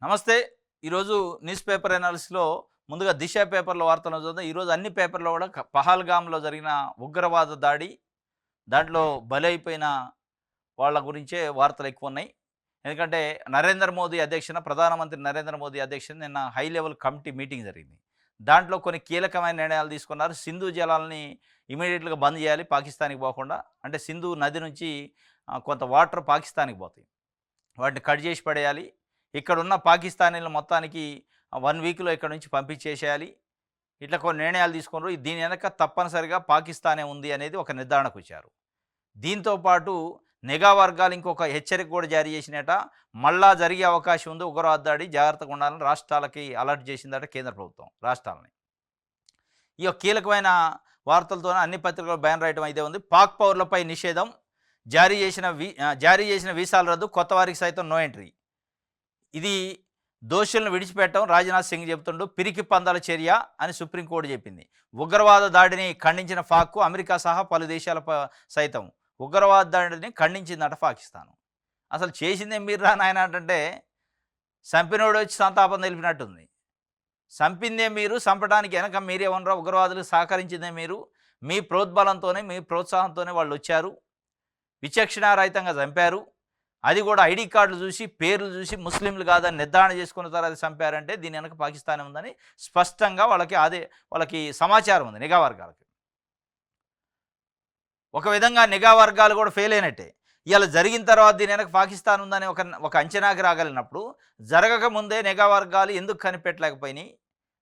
నమస్తే. ఈరోజు news paper అనాలిసిస్‌లో ముందుగా 'దిశ' పేపర్‌లో వార్తలను చూద్దాం. ఈరోజు అన్ని పేపర్‌లో కూడా పహల్గామ్‌లో జరిగిన ఉగ్రవాద దాడి, దాంట్లో బలైపోయిన వాళ్ళ గురించే వార్తలు ఎక్కువున్నాయి. ఎందుకంటే ప్రధానమంత్రి నరేంద్ర మోదీ అధ్యక్షతన నిన్న హై లెవెల్ కమిటీ మీటింగ్ జరిగింది. దాంట్లో కొన్ని కీలకమైన నిర్ణయాలు తీసుకున్నారు. సింధు జలాల్ని ఇమ్మీడియేట్‌గా బంద్ చేయాలి పాకిస్తాన్‌కి పోకుండా. అంటే సింధు నది నుంచి కొంత వాటర్ పాకిస్తాన్‌కి పోతాయి. వాటిని కట్ చేసి పడేయాలి. ఇక్కడున్న పాకిస్తానీలు మొత్తానికి 1 వీక్‌లో ఇక్కడి నుంచి పంపించేసేయాలి. ఇట్లా కొన్ని నిర్ణయాలు తీసుకున్నారు. దీని వెనక తప్పనిసరిగా పాకిస్తానే ఉంది అనేది ఒక నిర్ధారణకొచ్చారు. దీంతో పాటు నిఘా వర్గాలు ఇంకొక హెచ్చరిక కూడా జారీ చేసినట. మళ్ళా జరిగే అవకాశం ఉంది ఉగ్రవాద దాడి, జాగ్రత్తగా ఉండాలని రాష్ట్రాలకి అలర్ట్ చేసిందట కేంద్ర ప్రభుత్వం రాష్ట్రాలని. ఈ యొక్క కీలకమైన వార్తలతోనే అన్ని పత్రికలు బ్యాన్ రాయటం అయితే ఉంది. పాక్ పౌరులపై నిషేధం, జారీ చేసిన వీసాల రద్దు, కొత్త వారికి సైతం నో ఎంట్రీ. ఇది దోషులను విడిచిపెట్టడం రాజ్నాథ్ సింగ్ చెబుతుండు. పిరికి పందాల చర్య అని సుప్రీంకోర్టు చెప్పింది. ఉగ్రవాద దాడిని ఖండించిన పాక్కు అమెరికా సహా పలు దేశాల సైతం ఉగ్రవాద దాడిని ఖండించిందట పాకిస్తాన్. అసలు చేసిందే మీరు రా నాయన అంటే చంపినోడు వచ్చి సంతాపం తెలిపినట్టుంది. చంపిందే మీరు, చంపడానికి వెనక మీరే ఉండరా, ఉగ్రవాదులకు సహకరించిందే మీరు. మీ ప్రోద్బలంతోనే, మీ ప్రోత్సాహంతోనే వాళ్ళు వచ్చారు, విచక్షణారహితంగా చంపారు. అది కూడా ఐడీ కార్డులు చూసి, పేర్లు చూసి ముస్లింలు కాదని నిర్ధారణ చేసుకున్న తర్వాత చంపారంటే దీని వెనక పాకిస్తానే ఉందని స్పష్టంగా వాళ్ళకి సమాచారం ఉంది నిఘా వర్గాలకి. ఒక విధంగా నిఘా వర్గాలు కూడా ఫెయిల్ అయినట్టే. ఇలా జరిగిన తర్వాత దీని వెనక పాకిస్తాన్ ఉందని ఒక అంచనాకి రాగలిగినప్పుడు, జరగక ముందే నిఘా వర్గాలు ఎందుకు కనిపెట్టలేకపోయినాయి,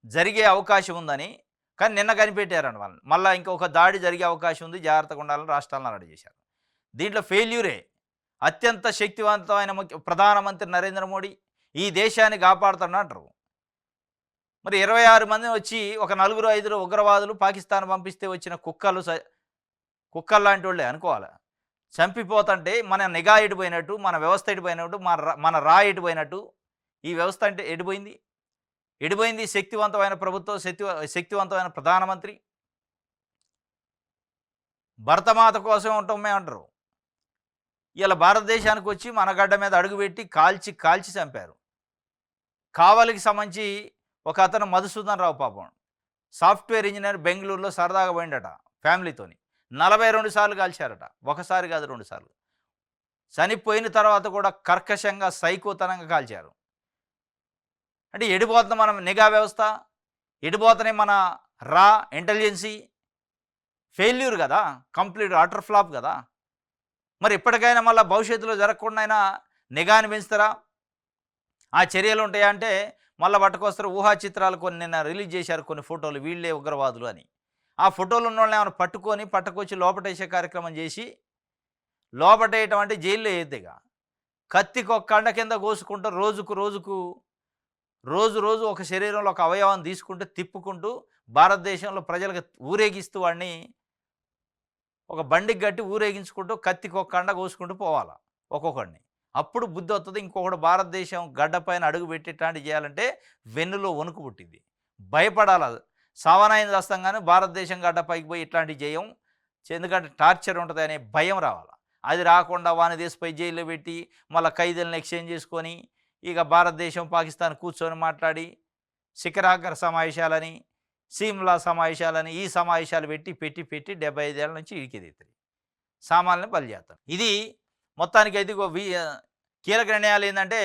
జరిగే అవకాశం ఉందని. కానీ నిన్న కనిపెట్టారండి వాళ్ళని. మళ్ళీ ఇంకొక దాడి జరిగే అవకాశం ఉంది, జాగ్రత్తగా ఉండాలని రాష్ట్రాలను అలర్ట్ చేశారు. దీంట్లో ఫెయిల్యూరే. అత్యంత శక్తివంతమైన ప్రధానమంత్రి నరేంద్ర మోడీ ఈ దేశాన్ని కాపాడుతున్నట్టు. మరి 26 మంది వచ్చి ఒక నలుగురు ఐదుగురు ఉగ్రవాదులు పాకిస్తాన్ పంపిస్తే వచ్చిన కుక్కలు లాంటి వాళ్ళే అనుకోవాలి. చంపిపోతుంటే మన నిఘా ఎడిపోయినట్టు, మన వ్యవస్థ ఎడిపోయినట్టు, మన రా ఎడిపోయినట్టు. ఈ వ్యవస్థ అంటే ఎడిపోయింది శక్తివంతమైన ప్రభుత్వం, శక్తివంతమైన ప్రధానమంత్రి. భరతమాత కోసం ఉంటామే అంటారు. ఇలా భారతదేశానికి వచ్చి మన గడ్డ మీద అడుగుపెట్టి కాల్చి చంపారు. కావలికి సంబంధించి ఒక అతను మధుసూదన్ రావు పాపం సాఫ్ట్వేర్ ఇంజనీర్ బెంగళూరులో సరదాగా పోయిండట ఫ్యామిలీతోని. 42 సార్లు కాల్చారట. ఒకసారి కాదు 2 సార్లు. చనిపోయిన తర్వాత కూడా కర్కశంగా సైకోతనంగా కాల్చారు. అంటే ఎడిపోతుంది మన నిఘా వ్యవస్థ, ఎడిపోతనే మన రా ఇంటెలిజెన్సీ. ఫెయిల్యూర్ కదా, కంప్లీట్ అటర్ ఫ్లాప్ కదా. మరి ఎప్పటికైనా మళ్ళీ భవిష్యత్తులో జరగకుండా నిఘాని పెంచుతారా? ఆ చర్యలు ఉంటాయా అంటే మళ్ళీ పట్టుకొస్తారు. ఊహా చిత్రాలు కొన్ని నిన్న రిలీజ్ చేశారు, కొన్ని ఫోటోలు, వీళ్ళే ఉగ్రవాదులు అని. ఆ ఫోటోలు ఉన్న వాళ్ళని ఏమైనా పట్టుకొచ్చి లోపటేసే కార్యక్రమం చేసి, లోపటేయటం అంటే జైల్లో వేయద్దిగా. కత్తికి ఒక కండ కింద కోసుకుంటూ రోజు ఒక శరీరంలో ఒక అవయవాన్ని తీసుకుంటూ తిప్పుకుంటూ భారతదేశంలో ప్రజలకు ఊరేగిస్తూ వాడిని ఒక బండికి గట్టి ఊరేగించుకుంటూ కత్తికి ఒక కండ కోసుకుంటూ పోవాలా ఒక్కొక్కడిని. అప్పుడు బుద్ధి వస్తుంది. ఇంకొకటి భారతదేశం గడ్డపైన అడుగు పెట్టి ఇట్లాంటివి చేయాలంటే వెన్నులో వణుకు పుట్టింది, భయపడాలి. సావనాయం చేస్తాం కానీ భారతదేశం గడ్డపైకి పోయి ఇట్లాంటివి చేయం, ఎందుకంటే టార్చర్ ఉంటుంది అనే భయం రావాలి. అది రాకుండా వాని దేశపై జైల్లో పెట్టి మళ్ళీ ఖైదీలను ఎక్స్చేంజ్ చేసుకొని ఇక భారతదేశం పాకిస్తాన్ కూర్చొని మాట్లాడి శిఖరాగ్ర సమావేశాలని, సిమ్లా సమావేశాలని, ఈ సమావేశాలు పెట్టి 75 ఏళ్ళ నుంచి ఇడికేదెత్తారు, సామాన్యులను బలి చేస్తారు. ఇది మొత్తానికి అయితే కీలక నిర్ణయాలు ఏంటంటే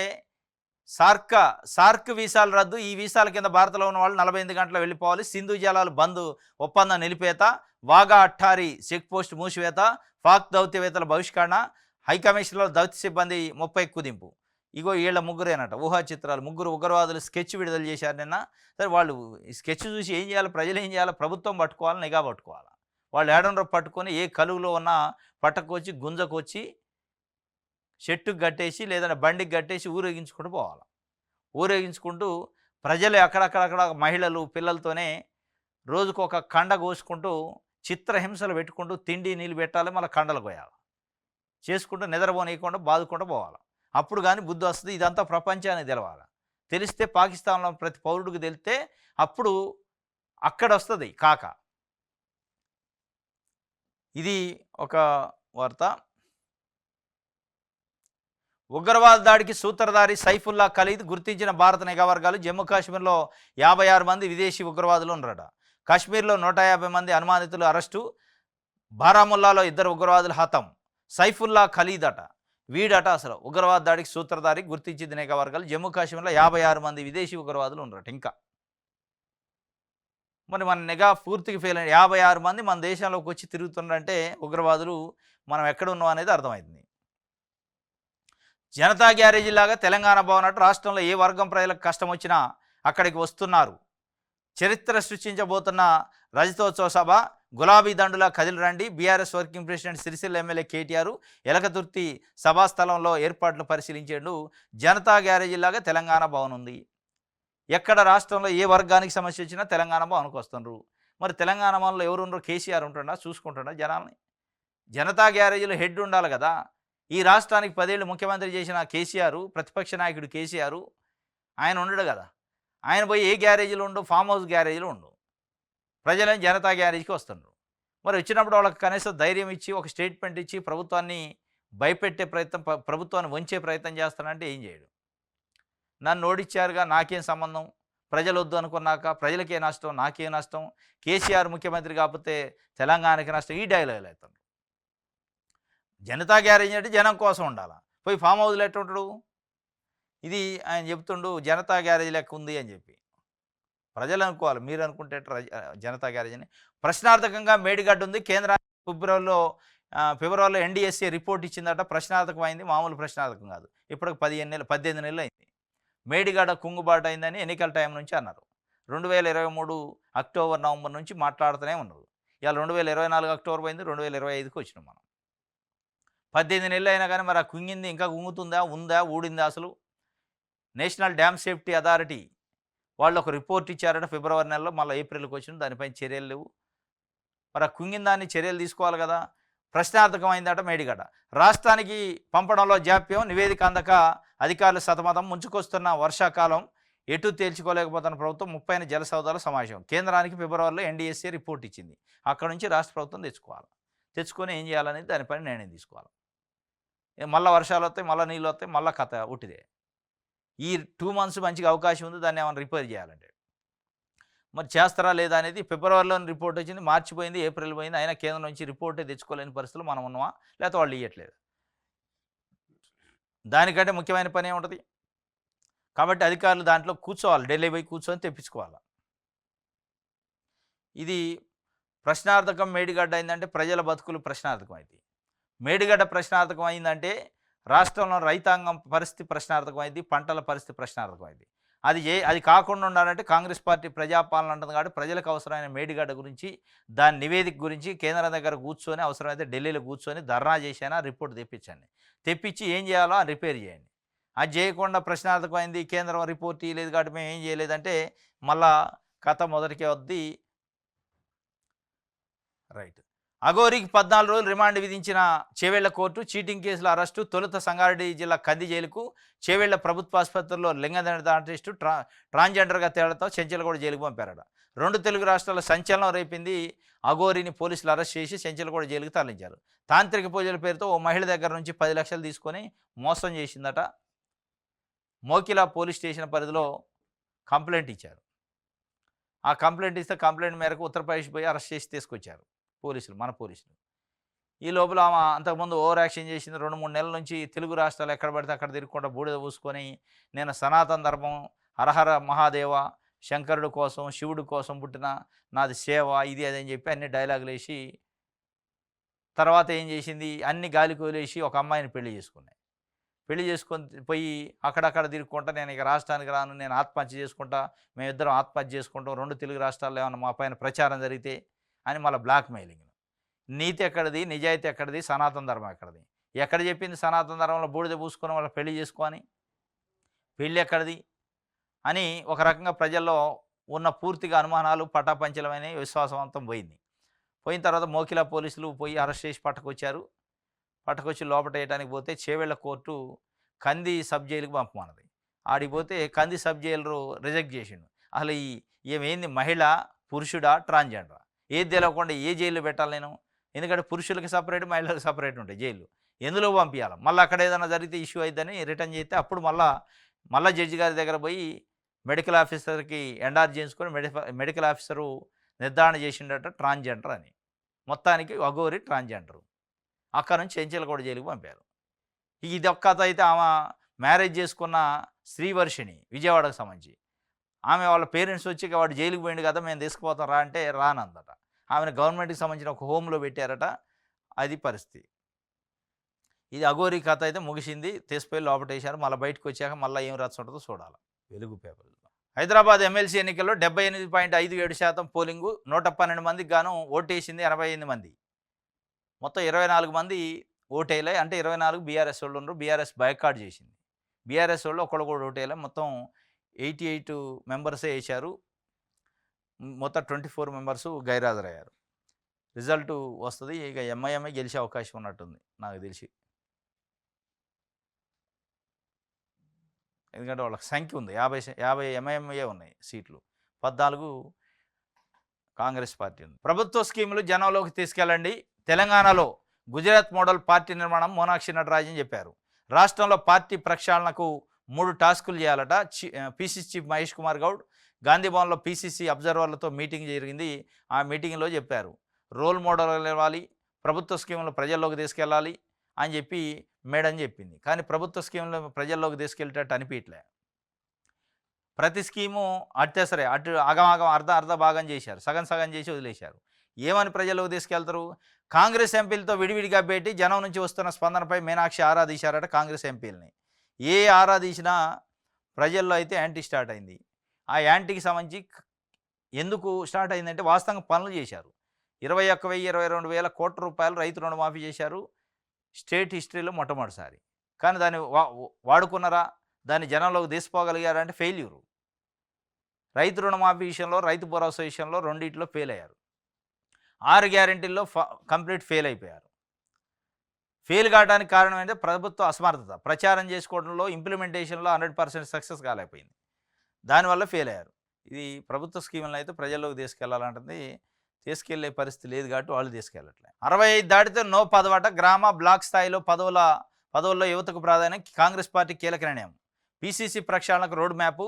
సార్క్ వీసాల రద్దు. ఈ వీసాల కింద భారత్లో ఉన్న వాళ్ళు 48 గంటలు వెళ్ళిపోవాలి. సింధు జలాలు బంద్ ఒప్పందం నిలిపేత, వాగా అట్టారి చెక్ పోస్ట్ మూసివేత, పాక్ దౌత్యవేత్తల బహిష్కరణ, హైకమిషన్లో దౌత్య సిబ్బంది 30 కుదింపు. ఇగో వీళ్ళ ముగ్గురేనట ఊహా చిత్రాలు. ముగ్గురు ఉగ్రవాదులు స్కెచ్ విడుదల చేశారు నిన్న. సరే వాళ్ళు ఈ స్కెచ్ చూసి ఏం చేయాలి, ప్రజలు ఏం చేయాలి, ప్రభుత్వం పట్టుకోవాలి, నిఘా పట్టుకోవాలి. వాళ్ళు ఏడంలో పట్టుకొని ఏ కలుగులో ఉన్న పట్టకొచ్చి గుంజకొచ్చి చెట్టుకు కట్టేసి లేదంటే బండికి కట్టేసి ఊరేగించుకుంటూ పోవాలి. ఊరేగించుకుంటూ ప్రజలు అక్కడక్కడక్కడ మహిళలు పిల్లలతోనే రోజుకొక కండ కోసుకుంటూ చిత్రహింసలు పెట్టుకుంటూ తిండి నీళ్ళు పెట్టాలి, మళ్ళీ కండలు కోయాలి, చేసుకుంటూ నిద్రపోనీయకుండా బాదుకుంటూ పోవాలి. అప్పుడు కానీ బుద్ధి వస్తుంది. ఇదంతా ప్రపంచానికి తెలవాలి. తెలిస్తే పాకిస్తాన్లో ప్రతి పౌరుడికి తెలిస్తే అప్పుడు అక్కడ వస్తుంది కాక. ఇది ఒక వార్త. ఉగ్రవాద దాడికి సూత్రధారి సైఫుల్లా ఖలీద్ గుర్తించిన భారత నిఘా వర్గాలు. జమ్మూ కాశ్మీర్లో 56 మంది విదేశీ ఉగ్రవాదులు ఉన్నారట. కాశ్మీర్లో 150 మంది అనుమానితులు అరెస్టు. బారాముల్లాలో 2 ఉగ్రవాదులు హతం. సైఫుల్లా ఖలీద్ అట, వీడట అసలు ఉగ్రవాద దాడికి సూత్రధారి గుర్తించింది నిఘా వర్గాలు. జమ్మూ కాశ్మీర్లో 56 మంది విదేశీ ఉగ్రవాదులు ఉన్నారట. ఇంకా మరి మన నిఘా పూర్తిగా ఫెయిల్ అయిన 56 మంది మన దేశంలోకి వచ్చి తిరుగుతున్నారంటే ఉగ్రవాదులు మనం ఎక్కడ ఉన్నాం అనేది అర్థమవుతుంది. జనతా గ్యారేజీ లాగా తెలంగాణ భవనట్టు రాష్ట్రంలో ఏ వర్గం ప్రజలకు కష్టం వచ్చినా అక్కడికి వస్తున్నారు. చరిత్ర సృష్టించబోతున్న రజతోత్సవ సభ. గులాబీ దండులా కదిలి రండి. BRS working president Sircilla MLA KTR Elkathurthi సభాస్థలంలో ఏర్పాట్లు పరిశీలించేందు. జనతా గ్యారేజీ లాగా తెలంగాణ భవన్ ఉంది. ఎక్కడ రాష్ట్రంలో ఏ వర్గానికి సమస్య వచ్చినా తెలంగాణ భవన్కి వస్తున్నారు. మరి తెలంగాణ భవన్లో ఎవరు ఉండరు? కేసీఆర్ ఉంటుండా, చూసుకుంటుండా జనాల్ని? జనతా గ్యారేజీలో హెడ్ ఉండాలి కదా. ఈ రాష్ట్రానికి 10 ఏళ్ళు ముఖ్యమంత్రి చేసిన కేసీఆర్, ప్రతిపక్ష నాయకుడు కేసీఆర్, ఆయన ఉండడు కదా. ఆయన పోయి ఏ గ్యారేజీలో ఉండు? ఫామ్ హౌస్ గ్యారేజీలో ఉండు. ప్రజలని జనతా గ్యారేజీకి వస్తున్నారు. మరి వచ్చినప్పుడు వాళ్ళకి కనీసం ధైర్యం ఇచ్చి ఒక స్టేట్మెంట్ ఇచ్చి ప్రభుత్వాన్ని భయపెట్టే ప్రయత్నం, ప్రభుత్వాన్ని వంచే ప్రయత్నం చేస్తానంటే ఏం చేయడు. నన్ను ఓడిచ్చారుగా, నాకేం సంబంధం, ప్రజలు వద్దు అనుకున్నాక ప్రజలకే నష్టం, నాకేం నష్టం, కేసీఆర్ ముఖ్యమంత్రి కాకపోతే తెలంగాణకి నష్టం, ఈ డైలాగులు అవుతాడు. జనతా గ్యారేజీ అంటే జనం కోసం ఉండాలి. పోయి ఫామ్ హౌస్లో ఎట్లా ఉంటాడు? ఇది ఆయన చెప్తుండు జనతా గ్యారేజీ లెక్క ఉంది అని చెప్పి. ప్రజలు అనుకోవాలి, మీరు అనుకుంటే జనతా గ్యారేజీని. ప్రశ్నార్థకంగా మేడిగడ్డ ఉంది. కేంద్రానికి ఫిబ్రవరిలో ఎన్డీఎస్ఏ రిపోర్ట్ ఇచ్చిందట. ప్రశ్నార్థకమైంది, మామూలు ప్రశ్నార్థకం కాదు. ఇప్పటికి 18 నెలలు అయింది. మేడిగడ్డ కుంగుబాటు అయిందని ఎన్నికల టైం నుంచి అన్నారు. 2023 అక్టోబర్ నవంబర్ నుంచి మాట్లాడుతూనే ఉన్నారు. ఇవాళ 2024 అక్టోబర్ పోయింది, 2025కి వచ్చినాం మనం. 18 నెలలు అయినా కానీ మరి ఆ కుంగింది ఇంకా కుంగుతుందా, ఉందా, ఊడిందా? అసలు నేషనల్ డ్యామ్ సేఫ్టీ అథారిటీ వాళ్ళు ఒక రిపోర్ట్ ఇచ్చారట ఫిబ్రవరి నెలలో, మళ్ళీ ఏప్రిల్కి వచ్చిన దానిపైన చర్యలు లేవు. మరి ఆ కుంగిన దాన్ని చర్యలు తీసుకోవాలి కదా. ప్రశ్నార్థకమైందట మేడిగడ్డ. రాష్ట్రానికి పంపడంలో జాప్యం, నివేదిక అందక అధికారులు సతమతం. ముంచుకొస్తున్న వర్షాకాలం ఎటు తేల్చుకోలేకపోతున్న ప్రభుత్వం. 30న జల సౌదాల సమావేశం. కేంద్రానికి ఫిబ్రవరిలో ఎన్డీఎస్ఏ రిపోర్ట్ ఇచ్చింది. అక్కడ నుంచి రాష్ట్ర ప్రభుత్వం తెచ్చుకొని ఏం చేయాలనేది దానిపైన నిర్ణయం తీసుకోవాలి. మళ్ళీ వర్షాలు వస్తాయి, మళ్ళీ నీళ్ళు వస్తాయి, మళ్ళీ కథ ఉట్టిదే. ఈ 2 మంత్స్ మంచిగా అవకాశం ఉంది, దాన్ని ఏమైనా రిపేర్ చేయాలంటే. మరి చేస్తారా లేదా అనేది ఫిబ్రవరిలోని రిపోర్ట్ వచ్చింది, మార్చి పోయింది, ఏప్రిల్ పోయింది, అయినా కేంద్రం నుంచి రిపోర్టే తెచ్చుకోలేని పరిస్థితులు మనం ఉన్నామా, లేకపోతే వాళ్ళు ఇవ్వట్లేదు. దానికంటే ముఖ్యమైన పని ఏముంటుంది? కాబట్టి అధికారులు దాంట్లో కూర్చోవాలి, ఢిల్లీ పోయి కూర్చొని తెప్పించుకోవాలి. ఇది ప్రశ్నార్థకం. మేడిగడ్డ అయిందంటే ప్రజల బతుకులు ప్రశ్నార్థకం అవుతాయి. మేడిగడ్డ ప్రశ్నార్థకం అయిందంటే రాష్ట్రంలో రైతాంగం పరిస్థితి ప్రశ్నార్థకం అయింది, పంటల పరిస్థితి ప్రశ్నార్థకం అయింది. అది కాకుండా ఉండాలంటే కాంగ్రెస్ పార్టీ ప్రజాపాలన అంటుంది కాబట్టి ప్రజలకు అవసరమైన మేడిగడ్డ గురించి, దాని నివేదిక గురించి కేంద్రం దగ్గర కూర్చొని, అవసరమైతే ఢిల్లీలో కూర్చొని ధర్నా చేసినా రిపోర్ట్ తెప్పించి ఏం చేయాలో రిపేర్ చేయండి. అది చేయకుండా ప్రశ్నార్థకమైంది, కేంద్రం రిపోర్ట్ ఇవ్వలేదు కాబట్టి మేము ఏం చేయలేదంటే మళ్ళా కథ మొదటికే వద్ది. రైట్. అఘోరికి 14 రోజులు రిమాండ్ విధించిన చేవెళ్ల కోర్టు. చీటింగ్ కేసుల అరెస్టు. తొలుత సంగారెడ్డి జిల్లా కంది జైలుకు, చేవెళ్ల ప్రభుత్వ ఆసుపత్రిలో లింగ నిర్ధారణ టెస్టు, ట్రాన్స్జెండర్గా తేడాతో చెంచలగూడ జైలుకు పంపారట. 2 తెలుగు రాష్ట్రాల సంచలనం రేపింది. అఘోరిని పోలీసులు అరెస్ట్ చేసి చెంచలగూడ జైలుకు తరలించారు. తాంత్రిక పూజల పేరుతో ఓ మహిళ దగ్గర నుంచి 10 లక్షలు తీసుకొని మోసం చేసిందట. మోకిలా పోలీస్ స్టేషన్ పరిధిలో కంప్లైంట్ ఇచ్చారు. ఆ కంప్లైంట్ ఇస్తే కంప్లైంట్ మేరకు ఉత్తరప్రదేశ్ పోయి అరెస్ట్ చేసి తీసుకొచ్చారు మన పోలీసులు. ఈ లోపల ఆమె అంతకుముందు ఓవర్ యాక్షన్ చేసింది. 2-3 నెలల నుంచి తెలుగు రాష్ట్రాలు ఎక్కడ పడితే అక్కడ తిరుగుకుంటూ బూడిద పూసుకొని నేను సనాతన ధర్మం, హరహర మహాదేవ, శంకరుడు కోసం, శివుడు కోసం పుట్టిన నాది సేవ, ఇది అదని చెప్పి అన్ని డైలాగులు వేసి తర్వాత ఏం చేసింది, అన్ని గాలికి వదిలేసి ఒక అమ్మాయిని పెళ్లి చేసుకొని పోయి అక్కడక్కడ తిరుగుకుంటా నేను ఇక రాష్ట్రానికి రాను, నేను ఆత్మహత్య చేసుకుంటా, మేమిద్దరం ఆత్మహత్య చేసుకుంటాం, 2 తెలుగు రాష్ట్రాల్లో ఏమన్నా మా పైన ప్రచారం జరిగితే అని మళ్ళీ బ్లాక్ మెయిలింగ్. నీతి ఎక్కడిది, నిజాయితీ ఎక్కడిది, సనాతన ధర్మం ఎక్కడిది? ఎక్కడ చెప్పింది సనాతన ధర్మంలో బూడిద పూసుకొని వాళ్ళ పెళ్లి చేసుకోని? పెళ్ళి ఎక్కడిది అని ఒక రకంగా ప్రజల్లో ఉన్న పూర్తిగా అనుమానాలు పటాపంచలమైన విశ్వాసవంతం పోయిన తర్వాత మోకిలా పోలీసులు పోయి అరెస్ట్ చేసి పట్టుకొచ్చి లోపల వేయడానికి పోతే చేవెళ్ల కోర్టు కంది సబ్ జైలుకు పంపమన్నది. ఆడిపోతే కంది సబ్ జైలు రిజెక్ట్ చేసిండు. అసలు ఏమేంది, మహిళ, పురుషుడా, ట్రాన్స్జెండరా, ఏది తెలియకుండా ఏ జైల్లో పెట్టాలి నేను? ఎందుకంటే పురుషులకి సపరేట్, మహిళలకు సపరేట్ ఉంటాయి జైలు. ఎందులో పంపించాలి, మళ్ళీ అక్కడ ఏదైనా జరిగితే ఇష్యూ అయిద్దని రిటర్న్ చేస్తే అప్పుడు మళ్ళీ జడ్జి గారి దగ్గర పోయి మెడికల్ ఆఫీసర్కి ఎండార్ చేయించుకొని మెడికల్ ఆఫీసరు నిర్ధారణ చేసిండట ట్రాన్స్జెండర్ అని. మొత్తానికి అఘోరి ట్రాన్స్జెండరు. అక్కడ నుంచి చెంచలగూడ జైలుకి పంపారు. ఇది ఒక్క కథ అయితే. ఆమె మ్యారేజ్ చేసుకున్న శ్రీవర్షిణి విజయవాడకు సంబంధించి, ఆమె వాళ్ళ పేరెంట్స్ వచ్చి వాడు జైలుకి పోయింది కదా మేము తీసుకుపోతాం రా అంటే రానందట. ఆమెను గవర్నమెంట్కి సంబంధించిన ఒక హోమ్లో పెట్టారట. అది పరిస్థితి. ఇది అఘోరి కథ అయితే ముగిసింది. తీసిపోయి లోపటేశారు. మళ్ళీ బయటకు వచ్చాక మళ్ళీ ఏం రచ్చ ఉంటుందో చూడాలి. వెలుగు పేపర్లో హైదరాబాద్ ఎమ్మెల్సీ ఎన్నికల్లో 78.57% పోలింగు. 112 మందికి గాను ఓటేసింది 88 మంది. మొత్తం 24 మంది ఓటేలే. అంటే 24 బీఆర్ఎస్ వాళ్ళు ఉన్నారు. బీఆర్ఎస్ బైకాట్ చేసింది. బీఆర్ఎస్ వాళ్ళు ఒకళ్ళు కూడా ఓటేలే. మొత్తం 88 మెంబర్సే వేశారు. మొత్తం 24 మెంబర్సు గైరాజరయ్యారు. రిజల్ట్ వస్తుంది. ఇక ఎంఐఎంఏ గెలిచే అవకాశం ఉన్నట్టుంది నాకు తెలిసి. ఎందుకంటే వాళ్ళకి సంఖ్య ఉంది. 50 ఎంఐఎంఏ ఉన్నాయి సీట్లు. 14 కాంగ్రెస్ పార్టీ ఉంది. ప్రభుత్వ స్కీములు జనంలోకి తీసుకెళ్ళండి. తెలంగాణలో గుజరాత్ మోడల్ పార్టీ నిర్మాణం మోనాక్షి నటరాజన్ చెప్పారు. రాష్ట్రంలో పార్టీ ప్రక్షాళనకు 3 టాస్కులు చేయాలట. పిసిసి చీఫ్ మహేష్ కుమార్ గౌడ్ గాంధీభవన్లో పిసిసి అబ్జర్వర్లతో మీటింగ్ జరిగింది. ఆ మీటింగ్లో చెప్పారు రోల్ మోడల్ ఇవ్వాలి, ప్రభుత్వ స్కీములు ప్రజల్లోకి తీసుకెళ్ళాలి అని చెప్పి మేడం చెప్పింది. కానీ ప్రభుత్వ స్కీములు ప్రజల్లోకి తీసుకెళ్ళేటట్టు అనిపించలే. ప్రతి స్కీము సరే అటు ఆగమాగం అర్ధ భాగం చేశారు. సగం చేసి వదిలేశారు. ఏమని ప్రజల్లోకి తీసుకెళ్తారు? కాంగ్రెస్ ఎంపీలతో విడివిడిగా పెట్టి జనం నుంచి వస్తున్న స్పందనపై మీనాక్షి ఆరా తీశారట కాంగ్రెస్ ఎంపీలని. ఏ ఆరా తీసినా ప్రజల్లో అయితే యాంటీ స్టార్ట్ అయింది. ఆ యాంటీకి సంబంధించి ఎందుకు స్టార్ట్ అయిందంటే వాస్తవంగా పనులు చేశారు. 21,022 కోట్ల రూపాయలు రైతు రుణమాఫీ చేశారు స్టేట్ హిస్టరీలో మొట్టమొదటిసారి. కానీ దాన్ని వాడుకున్నారా? దాన్ని జనంలోకి తీసుకోగలిగారా అంటే ఫెయిల్యూరు. రైతు రుణమాఫీ విషయంలో, రైతు భరోసా విషయంలో రెండింటిలో ఫెయిల్ అయ్యారు. 6 గ్యారెంటీల్లో కంప్లీట్ ఫెయిల్ అయిపోయారు. ఫెయిల్ కావడానికి కారణం ఏంటంటే ప్రభుత్వ అసమర్థత. ప్రచారం చేసుకోవడంలో, ఇంప్లిమెంటేషన్లో 100% సక్సెస్ కాలేకపోయింది. దానివల్ల ఫెయిల్ అయ్యారు. ఇది ప్రభుత్వ స్కీములను అయితే ప్రజల్లోకి తీసుకెళ్లాలంటుంది. తీసుకెళ్లే పరిస్థితి లేదు కాబట్టి వాళ్ళు తీసుకెళ్ళట్లేదు. 65 దాటితే నో పదవట. గ్రామ బ్లాక్ స్థాయిలో పదవుల్లో యువతకు ప్రాధాన్యం. కాంగ్రెస్ పార్టీ కీలక నిర్ణయం. పిసిసి ప్రక్షాళనకు రోడ్ మ్యాపు.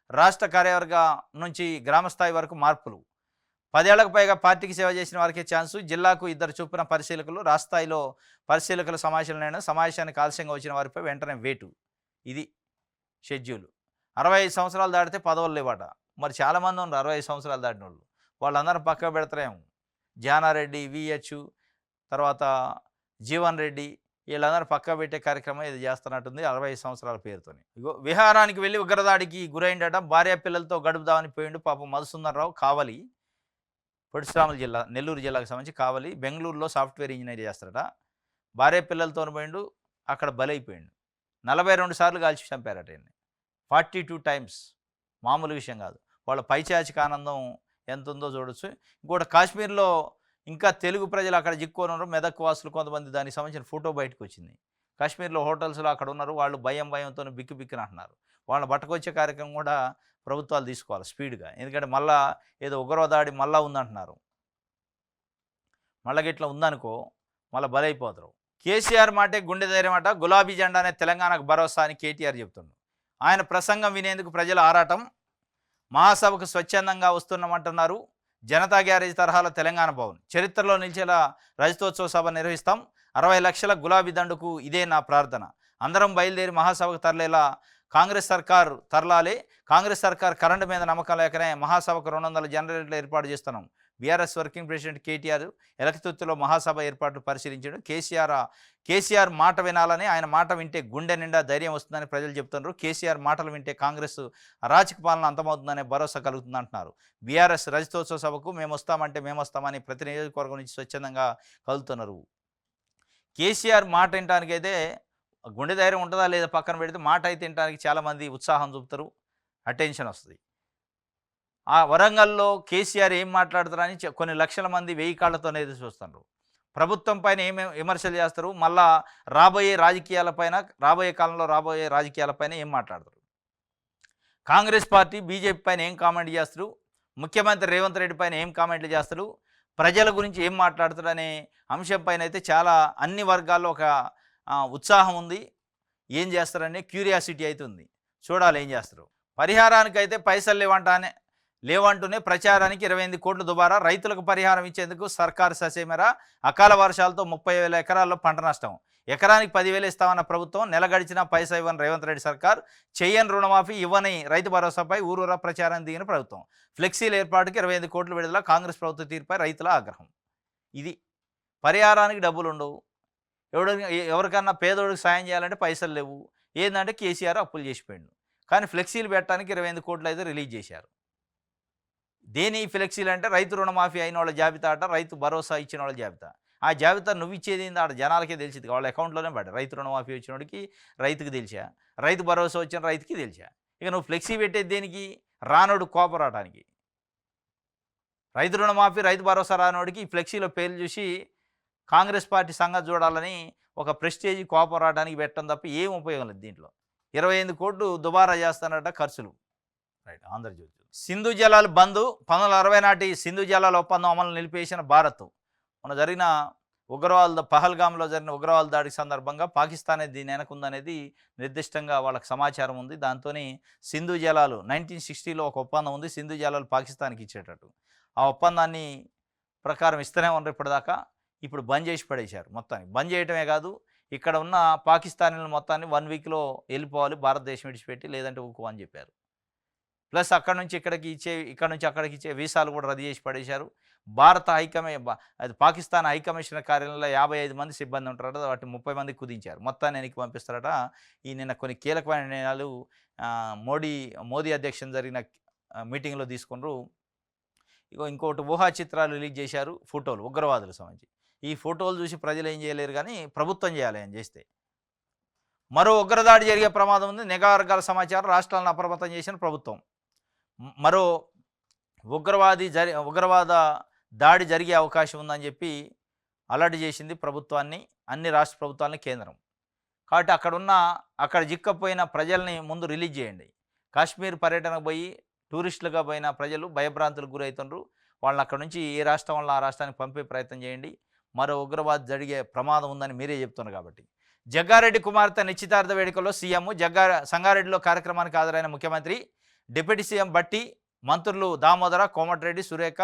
రాష్ట్ర కార్యవర్గ నుంచి గ్రామ స్థాయి వరకు మార్పులు. 10 ఏళ్లకు పైగా పార్టీకి సేవ చేసిన వారికే ఛాన్సు. జిల్లాకు 2 చొప్పున పరిశీలకులు. రాష్ట్ర స్థాయిలో పరిశీలకుల సమావేశానికి ఆలస్యంగా వచ్చిన వారిపై వెంటనే వేటు. ఇది షెడ్యూల్. 65 సంవత్సరాలు దాటితే పదవులు లేవట. మరి చాలామంది ఉన్నారు 65 సంవత్సరాలు దాటిన వాళ్ళు. వాళ్ళందరూ పక్కకు పెడతారేమో. జానారెడ్డి, విహెచ్, తర్వాత జీవన్ రెడ్డి, వీళ్ళందరూ పక్క పెట్టే కార్యక్రమం ఇది చేస్తున్నట్టుంది 65 సంవత్సరాల పేరుతోని. ఇగో విహారానికి వెళ్ళి ఉగ్రదాడికి గురైండట. భార్య పిల్లలతో గడుపుదామని పోయిండు పాపం మధుసుందర్రావు. కావలి, పొడిశ్రాముల జిల్లా, నెల్లూరు జిల్లాకు సంబంధించి కావలి. బెంగళూరులో సాఫ్ట్వేర్ ఇంజనీర్ చేస్తారట. భార్య పిల్లలతో పోయిండు, అక్కడ బలైపోయిండు. 42 సార్లు కాల్చి చంపారట. 42 టైమ్స్. మామూలు విషయం కాదు. వాళ్ళ పైచాచిక ఆనందం ఎంత ఉందో చూడొచ్చు. ఇంకోటి కాశ్మీర్లో ఇంకా తెలుగు ప్రజలు అక్కడ చిక్కుకొని ఉన్నారు. మెదక్ వాసులు కొంతమంది దానికి సంబంధించిన ఫోటో బయటకు వచ్చింది. కాశ్మీర్లో హోటల్స్లో అక్కడ ఉన్నారు. వాళ్ళు భయంతో బిక్కిన అంటున్నారు. వాళ్ళని పట్టుకొచ్చే కార్యక్రమం కూడా ప్రభుత్వాలు తీసుకోవాలి స్పీడ్గా. ఎందుకంటే మళ్ళా ఏదో ఉగ్రవాదాడి మళ్ళా ఉందంటున్నారు. మళ్ళీ గిట్లా ఉందనుకో మళ్ళీ బలైపోతారు. కేసీఆర్ మాటే గుండె ధైర్యం అట. గులాబీ జెండానే తెలంగాణకు భరోసా అని కేటీఆర్ చెప్తుండ్రు. ఆయన ప్రసంగం వినేందుకు ప్రజల ఆరాటం. మహాసభకు స్వచ్ఛందంగా వస్తున్నామంటున్నారు. జనతా గ్యారేజ్ తరహాలో తెలంగాణ భవన్ చరిత్రలో నిలిచేలా రజతోత్సవ సభ నిర్వహిస్తాం. 60 లక్షల గులాబీ దండుకు ఇదే నా ప్రార్థన. అందరం బయలుదేరి మహాసభకు తరలేలా కాంగ్రెస్ సర్కార్ తరలాలి. కాంగ్రెస్ సర్కార్ కరెంటు మీద నమ్మకం లేకనే మహాసభకు 200 జనరేటర్లు ఏర్పాటు చేస్తున్నాం. బీఆర్ఎస్ వర్కింగ్ ప్రెసిడెంట్ కేటీఆర్ ఎలకతుర్తిలో మహాసభ ఏర్పాట్లు పరిశీలించాడు. కేసీఆర్ మాట వినాలని, ఆయన మాట వింటే గుండె నిండా ధైర్యం వస్తుందని ప్రజలు చెప్తున్నారు. కేసీఆర్ మాటలు వింటే కాంగ్రెస్ అరాచక పాలన అంతమవుతుందనే భరోసా కలుగుతుందంటున్నారు. బీఆర్ఎస్ రజతోత్సవ సభకు మేము వస్తామని ప్రతి నియోజకవర్గం నుంచి స్వచ్ఛందంగా కలుగుతున్నారు. కేసీఆర్ మాట వినటానికైతే గుండె ధైర్యం ఉంటుందా లేదా పక్కన పెడితే, మాట అయితే వినటానికి చాలామంది ఉత్సాహం చూపుతారు, అటెన్షన్ వస్తుంది. ఆ వరంగల్లో కేసీఆర్ ఏం మాట్లాడతారని కొన్ని లక్షల మంది 1000 కాళ్లతోనే ఎదురు చూస్తున్నారు. ప్రభుత్వం పైన ఏమేమి విమర్శలు చేస్తారు, మళ్ళా రాబోయే కాలంలో రాబోయే రాజకీయాలపైన ఏం మాట్లాడతారు, కాంగ్రెస్ పార్టీ బీజేపీ పైన ఏం కామెంట్ చేస్తారు, ముఖ్యమంత్రి రేవంత్ రెడ్డి పైన ఏం కామెంట్లు చేస్తారు, ప్రజల గురించి ఏం మాట్లాడతారు అనే అంశం పైన అయితే చాలా అన్ని వర్గాల్లో ఒక ఉత్సాహం ఉంది. ఏం చేస్తారని క్యూరియాసిటీ అయితే ఉంది. చూడాలి ఏం చేస్తారు. పరిహారానికైతే పైసలు లేవంటూనే ప్రచారానికి 28 కోట్లు దుబారా. రైతులకు పరిహారం ఇచ్చేందుకు సర్కారు ససేమిరా. అకాల వర్షాలతో 30,000 ఎకరాల్లో పంట నష్టం. ఎకరానికి 10,000 ఇస్తామన్న ప్రభుత్వం నెల గడిచినా పైసా ఇవ్వని రేవంత్ రెడ్డి సర్కార్. చెయ్యని రుణమాఫీ ఇవ్వని రైతు భరోసాపై ఊరూరా ప్రచారం దిగిన ప్రభుత్వం. ఫ్లెక్సీల ఏర్పాటుకి 25 కోట్లు విడుదల. కాంగ్రెస్ ప్రభుత్వ తీరుపై రైతుల ఆగ్రహం. ఇది పరిహారానికి డబ్బులు ఉండవు. ఎవరికన్నా పేదోడికి సాయం చేయాలంటే పైసలు లేవు. ఏంటంటే కేసీఆర్ అప్పులు చేసిపోయిండు. కానీ ఫ్లెక్సీలు పెట్టడానికి 25 కోట్లు అయితే రిలీజ్ చేశారు. దేని ఫ్లెక్సీలు అంటే రైతు రుణమాఫీ అయిన వాళ్ళ జాబితా అట, రైతు భరోసా ఇచ్చిన వాళ్ళ జాబితా. ఆ జాబితా నువ్వు ఇచ్చేది ఏంది ఆడ జనాలకే తెలిసింది. వాళ్ళ అకౌంట్లోనే పడ్డా. రైతు రుణమాఫీ వచ్చిన వాడికి రైతుకి తెలిసా, రైతు భరోసా వచ్చిన రైతుకి తెలిసా. ఇక నువ్వు ఫ్లెక్సీ పెట్టేది దేనికి? రానోడు కోపరాటానికి. రైతు రుణమాఫీ రైతు భరోసా రానోడికి ఈ ఫ్లెక్సీలో పేర్లు చూసి కాంగ్రెస్ పార్టీ సంగతి చూడాలని ఒక ప్రెస్టేజ్ కోపరాటానికి పెట్టడం తప్ప ఏం ఉపయోగం లేదు దీంట్లో. 25 కోట్లు దుబారా చేస్తానట ఖర్చులు. రైట్. ఆంధ్రజ్యోతి. సింధు జలాలు బంద్. 1960 నాటి సింధు జలాల ఒప్పందం అమలు నిలిపేసిన భారత్. మొన్న జరిగిన పహల్గామ్లో జరిగిన ఉగ్రవాద దాడి సందర్భంగా పాకిస్తానే దీని వెనకుందనేది నిర్దిష్టంగా వాళ్ళకి సమాచారం ఉంది. దాంతో సింధు జలాలు 1960లో ఒక ఒప్పందం ఉంది, సింధు జలాలు పాకిస్తాన్కి ఇచ్చేటట్టు. ఆ ఒప్పందాన్ని ప్రకారం ఇస్తూనే ఉన్నారు ఇప్పటిదాకా. ఇప్పుడు బంద్ చేసి పడేశారు మొత్తాన్ని. బంద్ చేయటమే కాదు, ఇక్కడ ఉన్న పాకిస్తానీల మొత్తాన్ని 1 వీక్లో వెళ్ళిపోవాలి భారతదేశం విడిచిపెట్టి, లేదంటే ఊకో అని చెప్పారు. ప్లస్ అక్కడ నుంచి అక్కడికి ఇచ్చే వీసాలు కూడా రద్దు చేసి పడేశారు. అది పాకిస్తాన్ హైకమిషనర్ కార్యాలయంలో 55 మంది సిబ్బంది ఉంటారట, వాటి 30 మందికి కుదించారు. మొత్తాన్ని వెనక్కి పంపిస్తారట. ఈ నిన్న కొన్ని కీలకమైన నిర్ణయాలు మోదీ అధ్యక్షతన జరిగిన మీటింగ్లో తీసుకున్నారు. ఇంకోటి ఊహా చిత్రాలు రిలీజ్ చేశారు, ఫోటోలు ఉగ్రవాదులకు సంబంధించి. ఈ ఫోటోలు చూసి ప్రజలు ఏం చేయలేరు, కానీ ప్రభుత్వం చేయాలి అని చేస్తే. మరో ఉగ్రదాడి జరిగే ప్రమాదం ఉంది. నిఘా వర్గాల సమాచారం. రాష్ట్రాలను అప్రమత్తం చేసిన ప్రభుత్వం. మరో ఉగ్రవాద దాడి జరిగే అవకాశం ఉందని చెప్పి అలర్ట్ చేసింది ప్రభుత్వాన్ని, అన్ని రాష్ట్ర ప్రభుత్వాలని కేంద్రం. కాబట్టి అక్కడ చిక్కపోయిన ప్రజల్ని ముందు రిలీజ్ చేయండి. కాశ్మీర్ పర్యటనకు పోయి టూరిస్టులుగా పోయిన ప్రజలు భయభ్రాంతులకు గురవుతున్నారు. వాళ్ళని అక్కడ నుంచి ఏ రాష్ట్రం వల్ల ఆ రాష్ట్రానికి పంపే ప్రయత్నం చేయండి. మరో ఉగ్రవాద జరిగే ప్రమాదం ఉందని మీరే చెప్తున్నారు. కాబట్టి జగ్గారెడ్డి కుమార్తె నిశ్చితార్థ వేడుకల్లో సీఎం. సంగారెడ్డిలో కార్యక్రమానికి హాజరైన ముఖ్యమంత్రి, డిప్యూటీ సీఎం బట్టి, మంత్రులు దామోదర, కోమటిరెడ్డి, సురేఖ,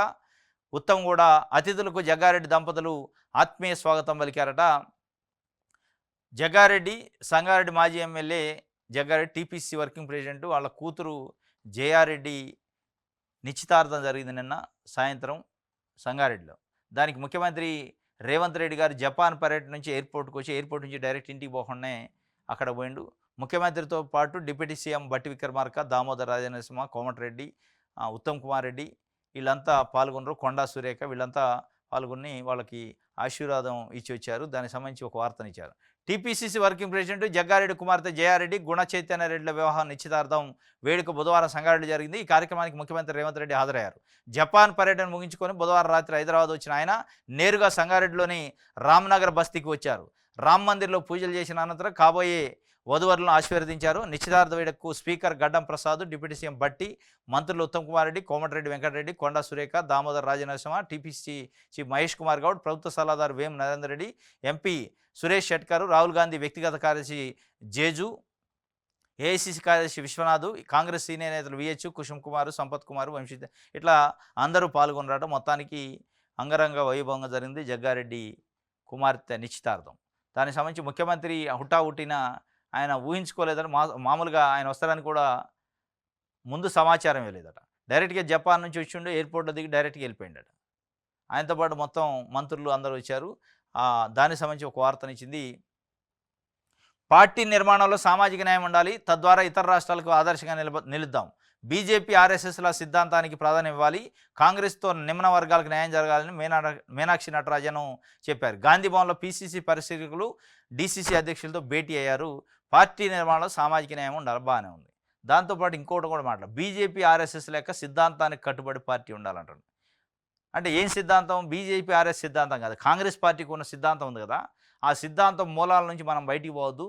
ఉత్తమ్ కూడా అతిథులకు జగ్గారెడ్డి దంపతులు ఆత్మీయ స్వాగతం పలికారట. సంగారెడ్డి మాజీ MLA Jaggareddy TPC working president, వాళ్ళ కూతురు జయారెడ్డి నిశ్చితార్థం జరిగింది నిన్న సాయంత్రం సంగారెడ్డిలో. దానికి ముఖ్యమంత్రి రేవంత్ రెడ్డి గారు జపాన్ పర్యటన నుంచి ఎయిర్పోర్ట్కి వచ్చి, ఎయిర్పోర్ట్ నుంచి డైరెక్ట్ ఇంటికి పోకుండానే అక్కడ పోయిండు. ముఖ్యమంత్రితో పాటు డిప్యూటీ సీఎం బట్టి విక్రమార్క, దామోదర రాజనరసింహ, కోమటిరెడ్డి, ఉత్తమ్ కుమార్ రెడ్డి వీళ్ళంతా పాల్గొన్నారు. కొండా సురేఖ వీళ్ళంతా పాల్గొని వాళ్ళకి ఆశీర్వాదం ఇచ్చి వచ్చారు. దానికి సంబంధించి ఒక వార్తనిచ్చారు. టీపీసీసీ వర్కింగ్ ప్రెసిడెంట్ జగ్గారెడ్డి కుమార్తె జయారెడ్డి గుణ చైతన్య రెడ్డిల వివాహం నిశ్చితార్థం వేడుక బుధవారం సంగారెడ్డి జరిగింది. ఈ కార్యక్రమానికి ముఖ్యమంత్రి రేవంత్ రెడ్డి హాజరయ్యారు. జపాన్ పర్యటన ముగించుకొని బుధవారం రాత్రి హైదరాబాద్ వచ్చిన ఆయన నేరుగా సంగారెడ్డిలోని రామ్నగర్ బస్తీకి వచ్చారు. రామ్ మందిర్లో పూజలు చేసిన అనంతరం కాబోయే వధువరులను ఆశీర్వదించారు. నిశ్చితార్థ వేడుకకు స్పీకర్ గడ్డం ప్రసాద్, డిప్యూటీ సీఎం బట్టి, మంత్రులు ఉత్తమ్ కుమార్ రెడ్డి, కోమటిరెడ్డి వెంకటరెడ్డి, కొండా సురేఖ, దామోదర రాజనరసింహ, టీపీసీ చీఫ్ మహేష్ కుమార్ గౌడ్, ప్రభుత్వ సలహాదారు వేం నరేందర్ రెడ్డి, ఎంపీ సురేష్ షెట్కర్, రాహుల్ గాంధీ వ్యక్తిగత కార్యదర్శి జేజు, ఏఐసీసీ కార్యదర్శి విశ్వనాథ్, కాంగ్రెస్ సీనియర్ నేతలు విహెచ్, కుసుమ్ కుమార్, సంపత్ కుమార్, వంశీ ఇట్లా అందరూ పాల్గొన్నారట. మొత్తానికి అంగరంగ వైభవంగా జరిగింది జగ్గారెడ్డి కుమార్తె నిశ్చితార్థం. దానికి సంబంధించి ముఖ్యమంత్రి హుటాహుటిన ఆయన ఊహించుకోలేదని, మామూలుగా ఆయన వస్తారని కూడా ముందు సమాచారం లేదట. డైరెక్ట్గా జపాన్ నుంచి వచ్చిండు, ఎయిర్పోర్ట్లో దిగి డైరెక్ట్గా వెళ్ళిపోయిండట. ఆయనతో పాటు మొత్తం మంత్రులు అందరూ వచ్చారు. దానికి సంబంధించి ఒక వార్తనిచ్చింది. పార్టీ నిర్మాణంలో సామాజిక న్యాయం ఉండాలి, తద్వారా ఇతర రాష్ట్రాలకు ఆదర్శంగా నిలుద్దాం. బీజేపీ ఆర్ఎస్ఎస్ల సిద్ధాంతానికి ప్రాధాన్యం ఇవ్వాలి. కాంగ్రెస్తో నిమ్న వర్గాలకు న్యాయం జరగాలని మీనాక్షి నటరాజన్ చెప్పారు. గాంధీ భవన్లో పీసీసీ పరిశీలకులు, డీసీసీ అధ్యక్షులతో భేటీ అయ్యారు. పార్టీ నిర్మాణంలో సామాజిక న్యాయం ఉండాలి, బాగానే ఉంది. దాంతోపాటు ఇంకోటి కూడా మాట్లాడు, బీజేపీ ఆర్ఎస్ఎస్ లేక సిద్ధాంతానికి కట్టుబడి పార్టీ ఉండాలంటారు. అంటే ఏం సిద్ధాంతం? బీజేపీ ఆర్ఎస్ సిద్ధాంతం కాదు, కాంగ్రెస్ పార్టీకి ఉన్న సిద్ధాంతం ఉంది కదా, ఆ సిద్ధాంతం మూలాల నుంచి మనం బయటికి పోవద్దు.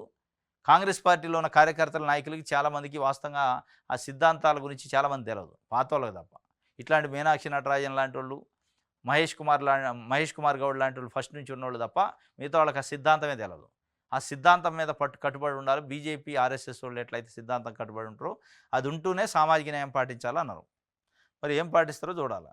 కాంగ్రెస్ పార్టీలో ఉన్న కార్యకర్తల నాయకులకి చాలామందికి వాస్తవంగా ఆ సిద్ధాంతాల గురించి చాలామంది తెలియదు, పాత వాళ్ళకి తప్ప. ఇట్లాంటి మీనాక్షి నటరాజన్ లాంటి వాళ్ళు, మహేష్ కుమార్ గౌడ్ లాంటి వాళ్ళు ఫస్ట్ నుంచి ఉన్నవాళ్ళు తప్ప మిగతా వాళ్ళకి ఆ సిద్ధాంతమే తెలియదు. ఆ సిద్ధాంతం మీద కట్టుబడి ఉండాలి. బీజేపీ, ఆర్ఎస్ఎస్ వాళ్ళు ఎట్లయితే సిద్ధాంతం కట్టుబడి ఉంటారో అది ఉంటూనే సామాజిక న్యాయం పాటించాలన్నారు. మరి ఏం పాటిస్తారో చూడాలి.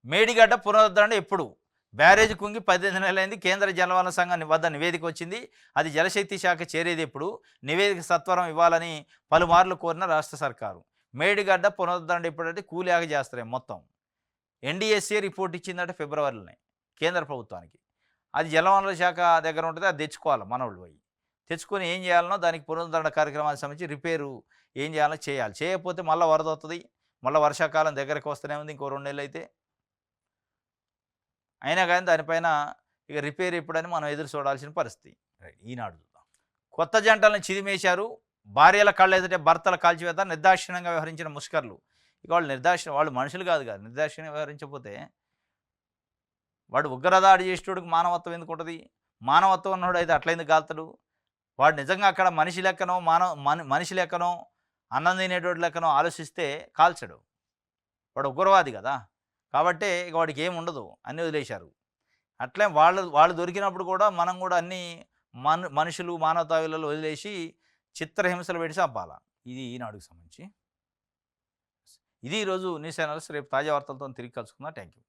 మేడిగడ్డ పునరుద్ధరణ ఎప్పుడు? బ్యారేజ్ కుంగి 18 నెలలైంది. కేంద్ర జలవనరుల సంఘం వద్ద నివేదిక వచ్చింది. అది జలశక్తి శాఖ చేరేది ఎప్పుడు? నివేదిక సత్వరం ఇవ్వాలని పలుమార్లు కోరిన రాష్ట్ర సర్కారు. మేడిగడ్డ పునరుద్ధరణ ఎప్పుడంటే కూలియాగ చేస్తారు మొత్తం. ఎన్డీఎస్ఏ రిపోర్ట్ ఇచ్చిందంటే ఫిబ్రవరిలోనే కేంద్ర ప్రభుత్వానికి. అది జలవనరుల శాఖ దగ్గర ఉంటుంది. అది తెచ్చుకోవాలి మనోళ్ళు పోయి. తెచ్చుకొని ఏం చేయాలనో దానికి పునరుద్ధరణ కార్యక్రమానికి సంబంధించి రిపేరు ఏం చేయాలో చేయాలి. చేయకపోతే మళ్ళీ వరద వస్తుంది. మళ్ళీ వర్షాకాలం దగ్గరకు వస్తూనే ఉంది. ఇంకో 2 నెలలు అయితే. అయినా కానీ దానిపైన ఇక రిపేర్ ఎప్పుడని మనం ఎదురు చూడాల్సిన పరిస్థితి. రైట్, ఈనాడు చూద్దాం. కొత్త జంటలను చిదిమేశారు. భార్యల కళ్ళ ఎదుటే భర్తల కాల్చివేత. నిర్దాక్షిణ్యంగా వ్యవహరించిన ముష్కర్లు. ఇక వాళ్ళు మనుషులు కాదు కదా. నిర్దాక్షిణ్యంగా వ్యవహరించకపోతే వాడు ఉగ్రదాడి చేసేటోడికి మానవత్వం ఎందుకు ఉంటుంది? మానవత్వం ఉన్నవాడు అయితే అట్లా ఎందుకు కాల్తాడు? వాడు నిజంగా అక్కడ మనిషి లెక్కనో మనిషి లెక్కనో అన్నం తినేటోడి లెక్కనో ఆలోచిస్తే కాల్చడు. వాడు ఉగ్రవాది కదా. కాబట్టే ఇక వాడికి ఏమి ఉండదు, అన్నీ వదిలేశారు. అట్లే వాళ్ళు దొరికినప్పుడు కూడా మనం కూడా అన్నీ మనుషులు మానవతా విలువలు వదిలేసి చిత్రహింసలు పెట్టి చంపాల. ఇది ఈనాడుకు సంబంధించి. ఇది ఈరోజు న్యూస్ ఛానల్స్. రేపు తాజా వార్తలతో తిరిగి కలుసుకుందాం. Thank you.